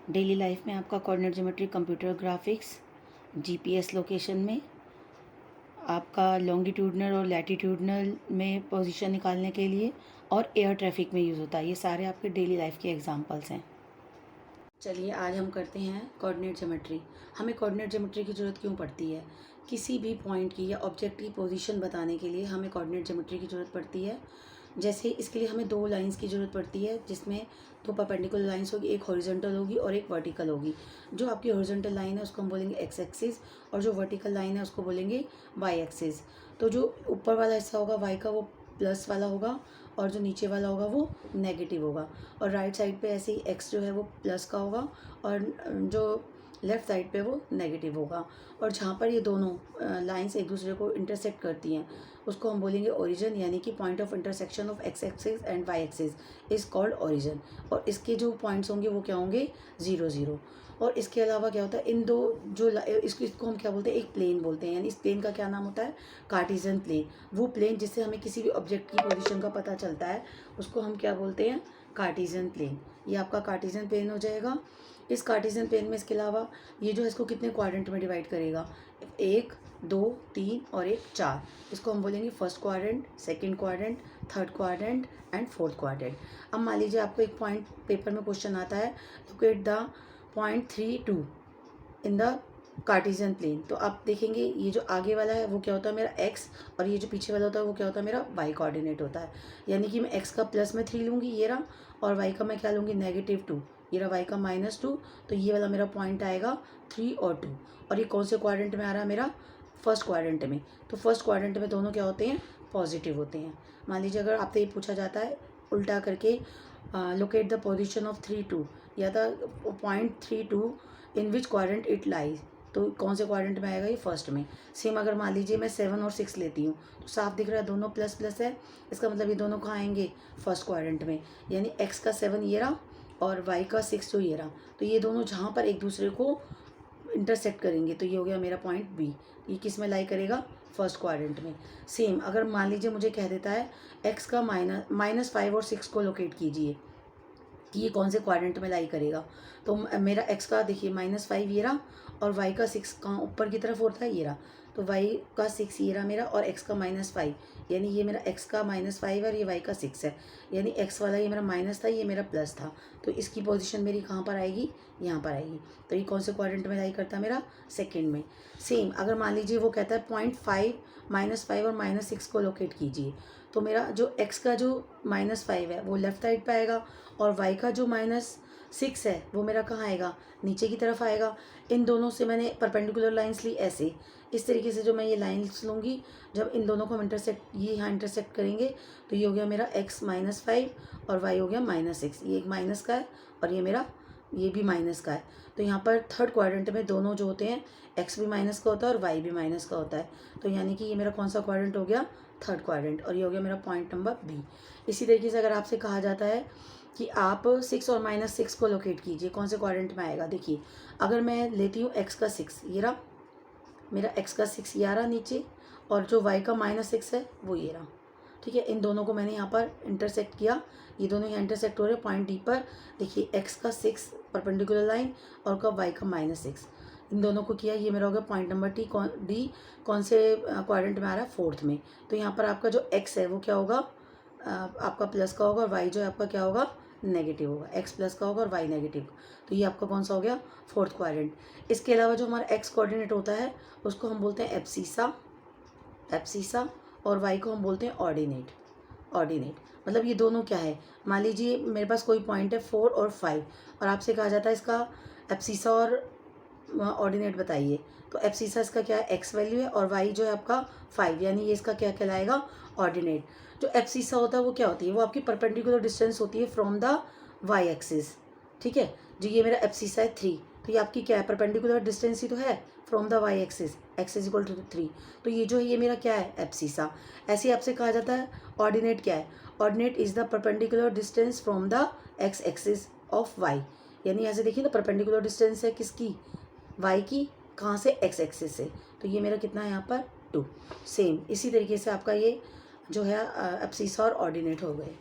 Daily life में आपका coordinate geometry, computer graphics, GPS location में आपका लॉन्गिट्यूडनल और लैटिट्यूडनल में पोजीशन निकालने के लिए और एयर ट्रैफिक में यूज़ होता है। ये सारे आपके डेली लाइफ के एग्जांपल्स हैं। चलिए आज हम करते हैं कोऑर्डिनेट ज्योमेट्री। हमें कोऑर्डिनेट ज्योमेट्री की ज़रूरत क्यों पड़ती है? किसी भी पॉइंट की या ऑब्जेक्ट की पोजीशन बताने के लिए हमें कोऑर्डिनेट ज्योमेट्री की ज़रूरत पड़ती है। जैसे इसके लिए हमें दो लाइंस की ज़रूरत पड़ती है, जिसमें दो परपेंडिकुलर लाइंस होगी, एक हॉरिजॉन्टल होगी और एक वर्टिकल होगी। जो आपकी हॉरिजॉन्टल लाइन है उसको हम बोलेंगे एक्स एक्सिस और जो वर्टिकल लाइन है उसको बोलेंगे वाई एक्सिस। तो जो ऊपर वाला हिस्सा होगा वाई का वो प्लस वाला होगा और जो नीचे वाला होगा वो नेगेटिव होगा। और राइट साइड पे ऐसे ही एक्स जो है वो प्लस का होगा और जो लेफ़्ट साइड पे वो नेगेटिव होगा। और जहाँ पर ये दोनों लाइंस एक दूसरे को इंटरसेक्ट करती हैं उसको हम बोलेंगे ओरिजिन, यानी कि point of intersection of X axis and Y axis is called origin. और इसके जो पॉइंट्स होंगे वो क्या होंगे? 0 0। और इसके अलावा क्या होता है, इन दो जो इसको हम क्या बोलते हैं? एक प्लेन बोलते हैं। यानी इस प्लेन का क्या नाम होता है? Cartesian plane. वो प्लेन जिससे हमें किसी भी ऑब्जेक्ट की पोजीशन का पता चलता है उसको हम क्या बोलते हैं? Cartesian plane. ये आपका कार्टेशियन प्लेन हो जाएगा। इस कार्टेशियन प्लेन में इसके अलावा ये जो है इसको कितने क्वाड्रेंट में डिवाइड करेगा? 1 2 3 और 1 4। इसको हम बोलेंगे first quadrant, second quadrant, third quadrant and fourth quadrant. अब मान लीजिए आपको एक पॉइंट पेपर में क्वेश्चन आता है, locate the point 3 2 in the Cartesian plane. तो आप देखेंगे ये जो आगे वाला है वो क्या होता है? मेरा एक्स। और ये जो पीछे वाला होता है वो क्या होता है? मेरा वाई कोऑर्डिनेट होता है। यानी कि मैं एक्स का प्लस में 3 लूँगी, ये रहा, और वाई का मैं क्या लूँगी? -2। ये रहा वाई का -2। तो ये वाला मेरा पॉइंट आएगा 3 और 2। और ये कौन से क्वाड्रेंट में आ रहा है? मेरा फर्स्ट क्वाड्रेंट में। तो फर्स्ट क्वाड्रेंट में दोनों क्या होते हैं? पॉजिटिव होते हैं। मान लीजिए अगर आपसे ये पूछा जाता है उल्टा करके, लोकेट द पोजिशन ऑफ 3 2 या the point 3 2 in which quadrant it lies. तो कौन से क्वाड्रेंट में आएगा? ये फर्स्ट में। सेम अगर मान लीजिए मैं 7 और 6 लेती हूँ तो साफ दिख रहा है दोनों प्लस प्लस है। इसका मतलब ये दोनों कहाँ आएंगे? फर्स्ट क्वाड्रेंट में। यानी एक्स का 7 ये रहा और वाई का 6 जो ये रहा। तो ये दोनों जहाँ पर एक दूसरे को इंटरसेक्ट करेंगे तो ये हो गया मेरा पॉइंट बी। ये किस में लाई करेगा? फर्स्ट क्वाड्रेंट में। सेम अगर मान लीजिए मुझे कह देता है एक्स का -5 और 6 को लोकेट कीजिए कि ये कौन से क्वाड्रेंट में लाई करेगा। तो मेरा एक्स का देखिए -5 ये रहा और वाई का 6 कहाँ ऊपर की तरफ होता है? ये रहा। तो वाई का 6 ये रहा मेरा और एक्स का -5, यानी ये मेरा एक्स का -5 है और ये वाई का 6 है। यानी एक्स वाला ये मेरा माइनस था, ये मेरा प्लस था। तो इसकी पोजीशन मेरी कहाँ पर आएगी? यहाँ पर आएगी। तो ये कौन से क्वाड्रेंट में लाई करता है? मेरा सेकेंड में। सेम अगर मान लीजिए वो कहता है 0.5 -5 और -6 को लोकेट कीजिए, तो मेरा जो एक्स का जो -5 है वो लेफ्ट साइड पे आएगा और वाई का जो -6 है वो मेरा कहाँ आएगा? नीचे की तरफ आएगा। इन दोनों से मैंने परपेंडिकुलर लाइंस ली ऐसे। इस तरीके से जो मैं ये लाइंस लूँगी, जब इन दोनों को हम ये यहाँ इंटरसेक्ट करेंगे तो ये हो गया मेरा x -5 और y हो गया -6। ये एक माइनस का है और ये मेरा ये भी माइनस का है। तो यहाँ पर थर्ड क्वाड्रेंट में दोनों जो होते हैं x भी माइनस का होता है और y भी माइनस का होता है। तो यानी कि ये मेरा कौन सा क्वाड्रेंट हो गया? Third quadrant. और ये हो गया मेरा पॉइंट नंबर बी। इसी तरीके से अगर आपसे कहा जाता है कि आप 6 और -6 को लोकेट कीजिए, कौन से क्वाड्रेंट में आएगा? देखिए अगर मैं लेती हूँ x का 6, ये रहा मेरा x का 6 ये आ रहा नीचे और जो y का -6 है वो ये रहा। ठीक है, इन दोनों को मैंने यहाँ पर इंटरसेक्ट किया। ये दोनों यहाँ इंटरसेक्ट हो रहे हैं पॉइंट डी पर। देखिए x का 6 परपेंडिकुलर लाइन और का y का -6, इन दोनों को किया। ये मेरा हो गया पॉइंट नंबर डी। कौन से क्वाड्रेंट में आ रहा है? फोर्थ में। तो यहाँ पर आपका जो x है वो क्या होगा? आपका प्लस का होगा और y जो है आपका क्या होगा? नेगेटिव होगा। x प्लस का होगा और y नेगेटिव। तो ये आपका कौन सा हो गया? Fourth quadrant. इसके अलावा जो हमारा x कोऑर्डिनेट होता है उसको हम बोलते हैं एब्सिसा और y को हम बोलते हैं ऑर्डिनेट। मतलब ये दोनों क्या है? मान लीजिए मेरे पास कोई पॉइंट है 4 और 5 और आपसे कहा जाता है इसका एब्सिसा और ऑर्डिनेट बताइए। तो एब्सिसा इसका क्या है? एक्स वैल्यू है और वाई जो है आपका 5, यानी ये इसका क्या कहलाएगा? ऑर्डिनेट। जो एब्सिसा होता है वो क्या होती है? वो आपकी परपेंडिकुलर डिस्टेंस होती है फ्रॉम द वाई एक्सिस। ठीक है, जो ये मेरा एब्सिसा है 3, तो ये आपकी क्या है? परपेंडिकुलर डिस्टेंस ही तो है from the Y axis, X is equal to 3। तो ये जो है ये मेरा क्या है? एब्सिसा। ऐसे ही आपसे कहा जाता है ऑर्डिनेट क्या है? Ordinate is the perpendicular distance from the X axis of Y. यानी ऐसे देखिए ना, परपेंडिकुलर डिस्टेंस है किसकी? वाई की। कहाँ से? एक्स एक्सिस से। तो ये मेरा कितना है यहाँ पर? 2। सेम इसी तरीके से आपका ये जो है एब्सिसा और ऑर्डिनेट हो गए।